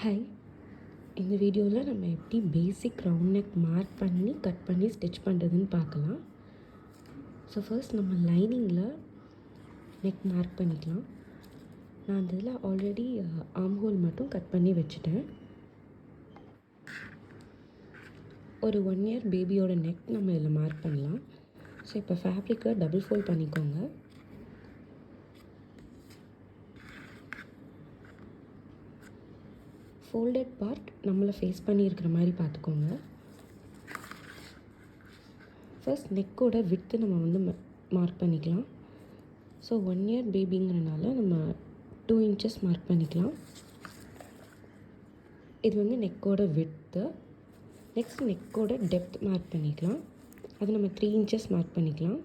Hi. இந்த வீடியோவில் நம்ம எப்படி பேசிக் ரவுண்ட் நெக் மார்க் பண்ணி கட் பண்ணி ஸ்டிச் பண்ணுறதுன்னு பார்க்கலாம். ஸோ ஃபர்ஸ்ட் நம்ம லைனிங்கில் நெக் மார்க் பண்ணிக்கலாம். நான் அந்த இதில் ஆல்ரெடி ஆர்ம் ஹோல் மட்டும் கட் பண்ணி வச்சுட்டேன். ஒரு 1 இயர் பேபியோட நெக் நம்ம இதில் மார்க் பண்ணலாம். ஸோ இப்போ ஃபேப்ரிக்கை டபுள் ஃபோல்ட் பண்ணிக்கோங்க. ஃபோல்டட் பார்ட் நம்மளை ஃபேஸ் பண்ணியிருக்கிற மாதிரி பார்த்துக்கோங்க. ஃபர்ஸ்ட் நெக்கோட விட்த்து நம்ம வந்து மார்க் பண்ணிக்கலாம். ஸோ 1 இயர் பேபிங்கிறனால நம்ம 2 இன்ச்சஸ் மார்க் பண்ணிக்கலாம். இது வந்து நெக்கோட விட்த்து. நெக்ஸ்ட் நெக்கோட டெப்த் மார்க் பண்ணிக்கலாம். அது நம்ம 3 இன்ச்சஸ் மார்க் பண்ணிக்கலாம்.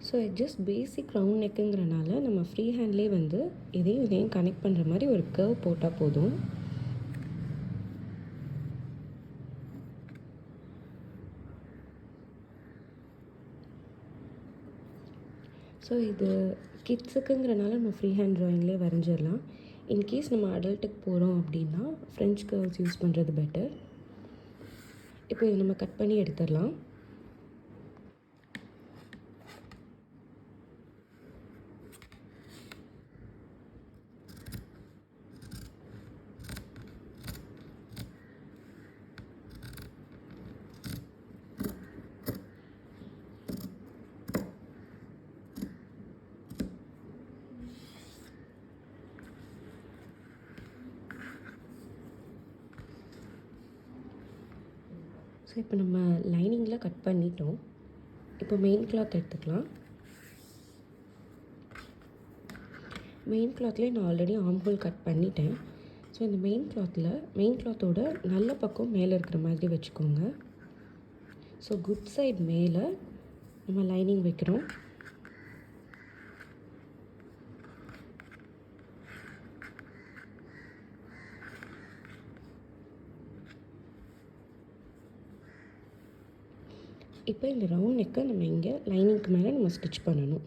ஸோ ஜஸ்ட் பேசிக் ரவுண்ட் நெக்குங்கிறனால நம்ம ஃப்ரீ ஹேண்ட்லேயே வந்து இதையும் கனெக்ட் பண்ணுற மாதிரி ஒரு கர்வ் போட்டால் போதும். ஸோ இது கிட்ஸுக்குங்கிறனால நம்ம ஃப்ரீ ஹேண்ட் ட்ராயிங்லேயே வரைஞ்சிடலாம். இன்கேஸ் நம்ம அடல்ட்டுக்கு போகிறோம் அப்படின்னா ஃப்ரெஞ்ச் கர்வ்ஸ் யூஸ் பண்ணுறது பெட்டர். இப்போ இதை நம்ம கட் பண்ணி எடுத்துடலாம். ஸோ இப்போ நம்ம லைனிங்கில் கட் பண்ணிட்டோம். இப்போ மெயின் கிளாத் எடுத்துக்கலாம். மெயின் கிளாத்லேயே நான் ஆல்ரெடி ஆர்ம் ஹோல் கட் பண்ணிட்டேன். ஸோ இந்த மெயின் கிளாத்தோட நல்ல பக்கம் மேலே இருக்கிற மாதிரி வச்சுக்கோங்க. ஸோ குட் சைட் மேலே நம்ம லைனிங் வைக்கிறோம். இப்போ இந்த ரவுண்ட் நெக்கை நம்ம இங்கே லைனிங்க்கு மேலே நம்ம ஸ்டிச் பண்ணணும்.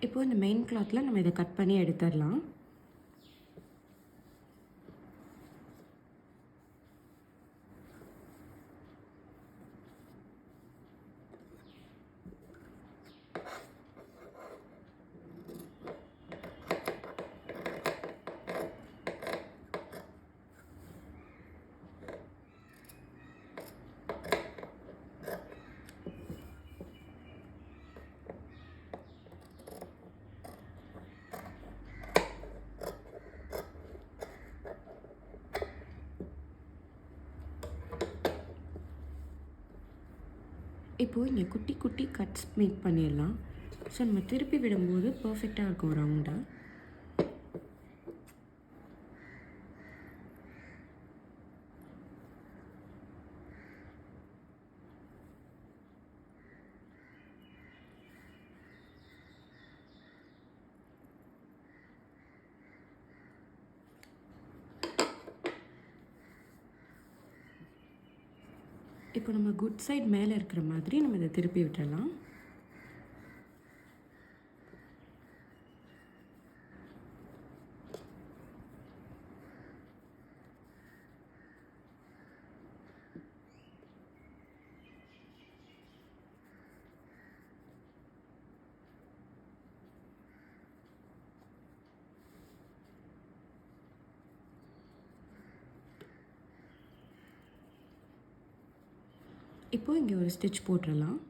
இப்போது இந்த மெயின் கிளாத்தில் நம்ம இதை கட் பண்ணி எடுத்துடலாம். இப்போது இங்கே குட்டி குட்டி கட்ஸ் மேக் பண்ணிடலாம். ஸோ நம்ம திருப்பி விடும்போது பர்ஃபெக்டாக இருக்கும் ரவுண்டாக. இப்போ நம்ம குட் சைட் மேலே இருக்கிற மாதிரி நம்ம இதை திருப்பி விட்டுறலாம். இப்போது இங்கே ஒரு ஸ்டிச் போட்டுடலாம்.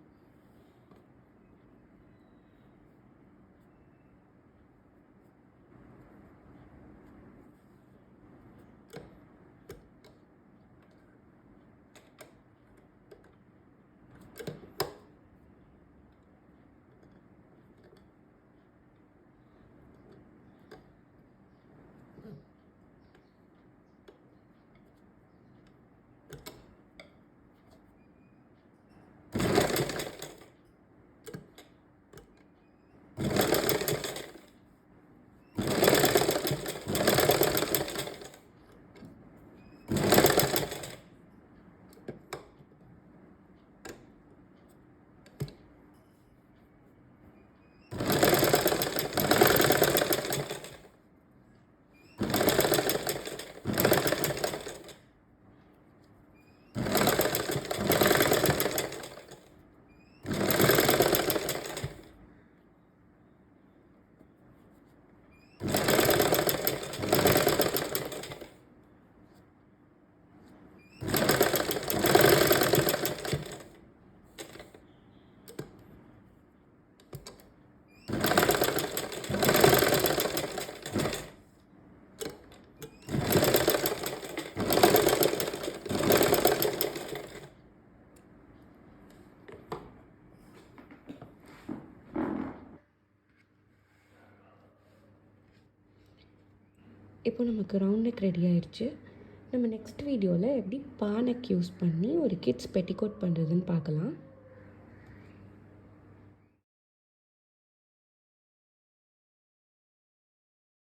இப்போ நமக்கு ரவுண்ட் நெக் ரெடி ஆயிடுச்சு. நம்ம நெக்ஸ்ட் வீடியோவில் எப்படி பா நெக் யூஸ் பண்ணி ஒரு கிட்ஸ் பெட்டிகோட் பண்ணுறதுன்னு பார்க்கலாம்.